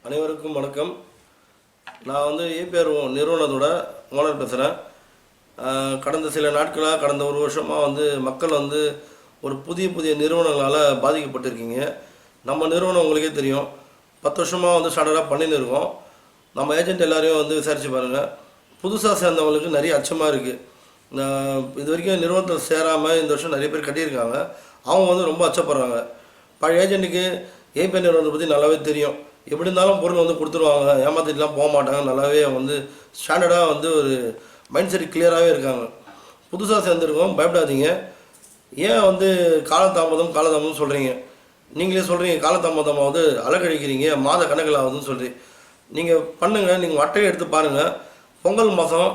அனைவருக்கும் வணக்கம். நான் வந்து ஏபிஆர் நிறுவனத்தோட ஓனர் பேசுகிறேன். கடந்த சில நாட்களாக, கடந்த ஒரு வருஷமாக வந்து மக்கள் வந்து ஒரு புதிய நிறுவனங்களால் பாதிக்கப்பட்டிருக்கீங்க. நம்ம நிறுவனம் உங்களுக்கே தெரியும், 10 வருஷமாக வந்து ஸ்டாண்டர்டாக பண்ணின்னு இருக்கோம். நம்ம ஏஜென்ட் எல்லாரையும் வந்து விசாரித்து பாருங்கள். புதுசாக சேர்ந்தவங்களுக்கு நிறைய அச்சமாக இருக்குது. இது வரைக்கும் நிறுவனத்தில் சேராமல் இந்த வருஷம் நிறைய பேர் கட்டியிருக்காங்க. அவங்க வந்து ரொம்ப அச்சப்படுறாங்க. பழைய ஏஜென்ட்டுக்கு ஏபிஆர் நிறுவனத்தை பற்றி நல்லாவே தெரியும். எப்படி இருந்தாலும் பொருள் வந்து கொடுத்துருவாங்க, ஏமாற்றிட்டுலாம் போக மாட்டாங்க. நல்லாவே வந்து ஸ்டாண்டர்டாக வந்து ஒரு மைண்ட் செட் கிளியராகவே இருக்காங்க. புதுசாக சேர்ந்துருக்கோம், பயப்படாதீங்க. ஏன் வந்து காலதாமதம் சொல்கிறீங்க? நீங்களே சொல்கிறீங்க காலதாமதமாவது அலக்கழிக்கிறீங்க, மாத கணக்கில் ஆகுதுன்னு சொல்கிறீங்க. நீங்கள் பண்ணுங்கள், நீங்கள் அட்டையை எடுத்து பாருங்கள். பொங்கல் மாதம்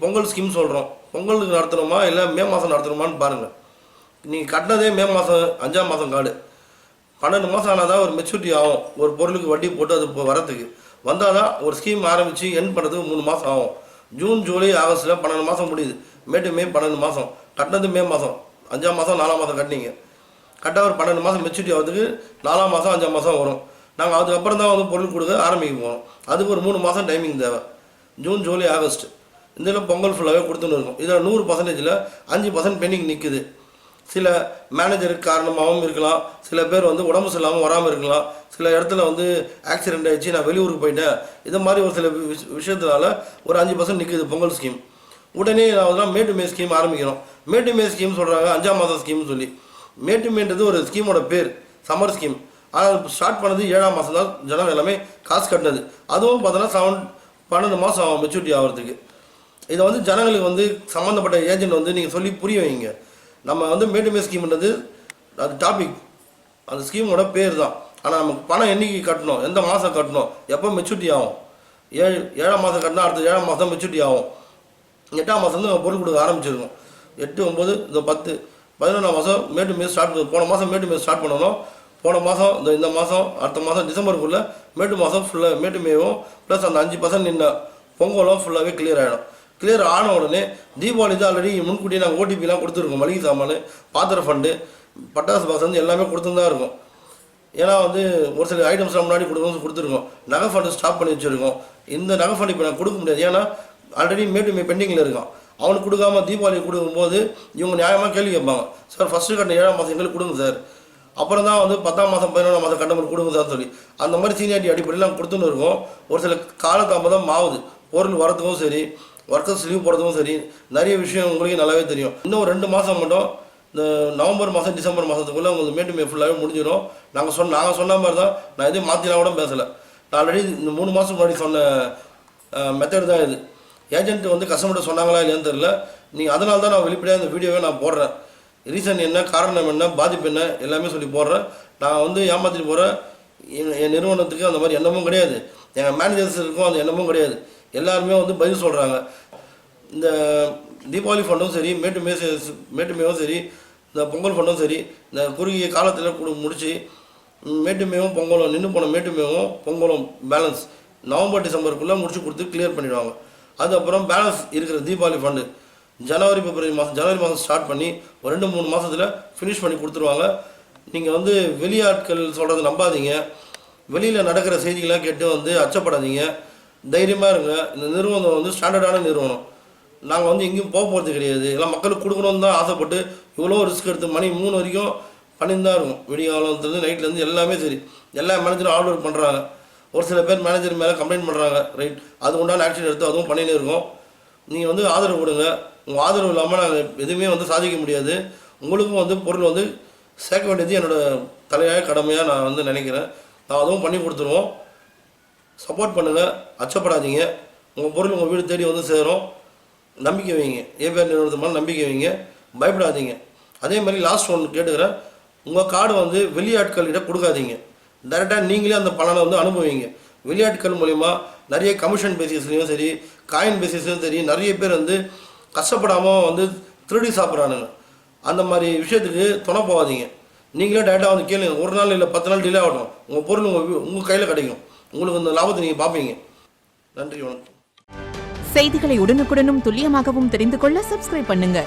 பொங்கல் ஸ்கீம் சொல்கிறோம். பொங்கலுக்கு நடத்தணுமா இல்லை மே மாதம் நடத்தணுமான்னு பாருங்கள். நீங்கள் கட்டினதே மே மாதம் 5ஆம் மாதம் கார்டு. 12 மாதம் ஆனால் தான் ஒரு மெச்சூரிட்டி ஆகும். ஒரு பொருளுக்கு வட்டி போட்டு அது இப்போ வரத்துக்கு வந்தால் தான் ஒரு ஸ்கீம் ஆரம்பித்து என் பண்ணுறதுக்கு 3 மாதம் ஆகும். ஜூன், ஜூலை, ஆகஸ்ட்டில் 12 மாதம் முடியுது. மே 12 மாதம் கட்டினது. மே மாதம் 5ஆம் மாதம் 4ஆம் மாதம் கட்டினீங்க. கரெக்டாக ஒரு 12 மாதம் மெச்சூரிட்டி ஆகிறதுக்கு 4ஆம் மாதம் 5ஆம் மாதம் வரும். நாங்கள் அதுக்கப்புறம் தான் வந்து பொருள் கொடுக்க ஆரம்பிக்க போகிறோம். அதுக்கு ஒரு 3 மாதம் டைமிங் தேவை. ஜூன், ஜூலை, ஆகஸ்ட் இதில் பொங்கல் ஃபுல்லாகவே கொடுத்துன்னு இருக்கும். இதில் 100%ல் 5% பெண்டிங் நிற்குது. சில மேனேஜருக்கு காரணமாகவும் இருக்கலாம், சில பேர் வந்து உடம்பு சரியில்லாமல் வராமல் இருக்கலாம், சில இடத்துல வந்து ஆக்சிடென்ட் ஆகிடுச்சு, நான் வெளியூருக்கு போயிட்டேன், இது மாதிரி ஒரு சில விஷயத்தினால ஒரு 5% நிற்குது பொங்கல் ஸ்கீம். உடனே நான் மே டு மே ஸ்கீம் ஆரம்பிக்கிறோம். மே டு மே ஸ்கீம் சொல்கிறாங்க, 5ஆம் மாதம் ஸ்கீம்னு சொல்லி. மே டு மேன்றது ஒரு ஸ்கீமோட பேர், சம்மர் ஸ்கீம். ஆனால் ஸ்டார்ட் பண்ணது 7ஆம் மாதம் தான். ஜனம் எல்லாமே காசு கட்டினது. அதுவும் பார்த்தோன்னா 12 மாதம் ஆகும் மெச்சூரிட்டி ஆகிறதுக்கு. இதை வந்து ஜனங்களுக்கு வந்து சம்மந்தப்பட்ட ஏஜென்ட் வந்து நீங்கள் சொல்லி புரிய வைங்க. நம்ம வந்து மே டு மே ஸ்கீம்ன்றது அது டாபிக், அந்த ஸ்கீமோட பேர் தான். ஆனால் நமக்கு பணம் என்னைக்கு கட்டணும், எந்த மாதம் கட்டணும், எப்போ மெச்சூரிட்டி ஆகும். 7ஆம் மாதம் கட்டினா அடுத்த 7ஆம் மாதம் மெச்சூரிட்டி ஆகும். 8ஆம் மாதம் வந்து நம்ம பொருள் கொடுக்க ஆரம்பிச்சிருக்கோம். 8, 9, இந்த 10, 11ஆம் மாதம் மே டு மே போன மாதம் மே டு மே ஸ்டார்ட் பண்ணணும். போன மாதம் இந்த மாதம் அடுத்த மாதம் டிசம்பருக்குள்ளே மே டு மாதம் ஃபுல்லாக மே டு மேவும் ப்ளஸ் அந்த 5% நின்ன பொங்கலும் ஃபுல்லாகவே கிளியர் ஆகிடும். கிளியர் ஆன உடனே தீபாவளி தான் ஆல்ரெடி முன்கூட்டியே நாங்கள் ஓடிபிலாம் கொடுத்துருக்கோம். மளிகை சாமான், பாத்திர ஃபண்டு, பட்டாசு பாக்ஸ் வந்து எல்லாமே கொடுத்துன்னு தான் இருக்கும். ஏன்னா வந்து ஒரு சில ஐட்டம்ஸ்லாம் முன்னாடி கொடுத்துருக்கோம். நகை ஃபண்டு ஸ்டாப் பண்ணி வச்சுருக்கோம். இந்த நகை ஃபண்டு இப்போ நான் கொடுக்க முடியாது. ஏன்னா ஆல்ரெடி மே டு மே பெண்டிங்கில் இருக்கான். அவனுக்கு கொடுக்காம தீபாவளி கொடுக்கும்போது இவங்க நியாயமாக கேள்வி கேட்பாங்க. சார் ஃபஸ்ட்டு கட்டின 7ஆம் மாதம் எங்களுக்கு கொடுங்க சார், அப்புறம் தான் வந்து 10ஆம் மாதம் 11ஆம் மாதம் கட்டணம் கொடுங்க சார் சொல்லி அந்த மாதிரி சீனியாரிட்டி அடிப்படையில் கொடுத்துன்னு இருக்கோம். ஒரு சில காலதாமதம் ஆகுது. பொருள் வரதுக்கும் சரி, ஒர்க்கர்ஸ் லீவ் போடுறதுக்கும் சரி, நிறைய விஷயம் உங்களுக்கு நல்லாவே தெரியும். இன்னும் 2 மாதம் மட்டும், இந்த நவம்பர் மாதம் டிசம்பர் மாதத்துக்குள்ளே உங்களுக்கு மே டு மே ஃபுல்லாகவே முடிஞ்சிடும். நாங்கள் சொன்ன மாதிரி தான். நான் எதுவும் மாற்றினா கூட பேசலை. நான் ஆல்ரெடி இந்த 3 மாதம் முன்னாடி சொன்ன மெத்தட் தான் இது. ஏஜென்ட் வந்து கஸ்டமர்கிட்ட சொன்னாங்களா இல்லையான்னு தெரியல. நீங்கள் அதனால தான் நான் வெளிப்படையாக இந்த வீடியோவை நான் போடுறேன். ரீசன் என்ன, காரணம் என்ன, பாதிப்பு என்ன, எல்லாமே சொல்லி போடுறேன். நான் வந்து ஏமாற்றிட்டு போகிறேன். என் நிறுவனத்துக்கு அந்த மாதிரி எண்ணமும் கிடையாது, எங்கள் மேனேஜர்ஸுக்கும் அந்த எண்ணமும் கிடையாது. எல்லாருமே வந்து பதில் சொல்கிறாங்க. இந்த தீபாவளி ஃபண்டும் சரி, மே டு மேவும் சரி, இந்த பொங்கல் ஃபண்டும் சரி, இந்த குறுகிய காலத்தில் முடித்து மே டு மேவும் பொங்கலும் நின்று போன மே டு மேவும் பொங்கலும் பேலன்ஸ் நவம்பர் டிசம்பருக்குள்ளே முடிச்சு கொடுத்து கிளியர் பண்ணிடுவாங்க. அதுக்கப்புறம் பேலன்ஸ் இருக்கிற தீபாவளி ஃபண்டு ஜனவரி மாதம் ஸ்டார்ட் பண்ணி ஒரு 2-3 மாதத்தில் ஃபினிஷ் பண்ணி கொடுத்துருவாங்க. நீங்கள் வந்து வெளியாட்கள் சொல்கிறத நம்பாதீங்க. வெளியில் நடக்கிற செய்திகளாக கேட்டு வந்து அச்சப்படாதீங்க. தைரியமாக இருங்க. இந்த நிறுவனம் வந்து ஸ்டாண்டர்டான நிறுவனம். நாங்கள் வந்து எங்கேயும் போகிறது கிடையாது. எல்லாம் மக்களுக்கு கொடுக்கணும்னு தான் ஆசைப்பட்டு இவ்வளோ ரிஸ்க் எடுத்து மணி 3 வரைக்கும் பண்ணிட்டு தான் இருக்கும். விடிய காலத்துலேருந்து நைட்லேருந்து எல்லாமே சரி. எல்லா மேனேஜரும் ஆர்டர் ஒர்க் பண்ணுறாங்க. ஒரு சில பேர் மேனேஜர் மேலே கம்ப்ளைண்ட் பண்ணுறாங்க. ரைட், அது உண்டான ஆக்ஷன் எடுத்து அதுவும் பண்ணினே இருக்கோம். நீங்கள் வந்து ஆதரவு கொடுங்க. உங்கள் ஆதரவு இல்லாமல் நாங்கள் எதுவுமே வந்து சாதிக்க முடியாது. உங்களுக்கும் வந்து பொருள் வந்து சேர்க்க வேண்டியது என்னோடய தலையாய கடமையாக நான் வந்து நினைக்கிறேன். நான் அதுவும் பண்ணி கொடுத்துருவோம். சப்போர்ட் பண்ணுங்கள், அச்சப்படாதீங்க. உங்கள் பொருள் உங்கள் வீடு தேடி வந்து சேரும். நம்பிக்கை வைங்க. ஏபிஆர் நிறுவனத்து மேலே நம்பிக்கை வைங்க, பயப்படாதீங்க. அதே மாதிரி லாஸ்ட் ஒன்று கேட்டுக்கிறேன், உங்கள் கார்டு வந்து வெளியாட்களிடம் கொடுக்காதீங்க. டைரெக்டாக நீங்களே அந்த பலனை வந்து அனுபவிங்க. வெளியாட்கள் மூலிமா நிறைய கமிஷன் பேசிஸ்லையும் சரி, காயின் பேசிஸ்லையும் சரி, நிறைய பேர் வந்து கஷ்டப்படாமல் வந்து திருடி சாப்பிட்றானுங்க. அந்த மாதிரி விஷயத்துக்கு துணை போகாதீங்க. நீங்களே டைரெக்டாக வந்து கேளுங்க. ஒரு நாள் இல்லை 10 நாள் டிலே ஆகட்டும், உங்கள் பொருள் உங்கள் கையில் கிடைக்கும். உங்களுக்கு இந்த லாபத்தை நீங்கள் பார்ப்பீங்க. நன்றி, வணக்கம். செய்திகளை உடனுக்குடனும் துல்லியமாகவும் தெரிந்து கொள்ள சப்ஸ்கிரைப் பண்ணுங்க.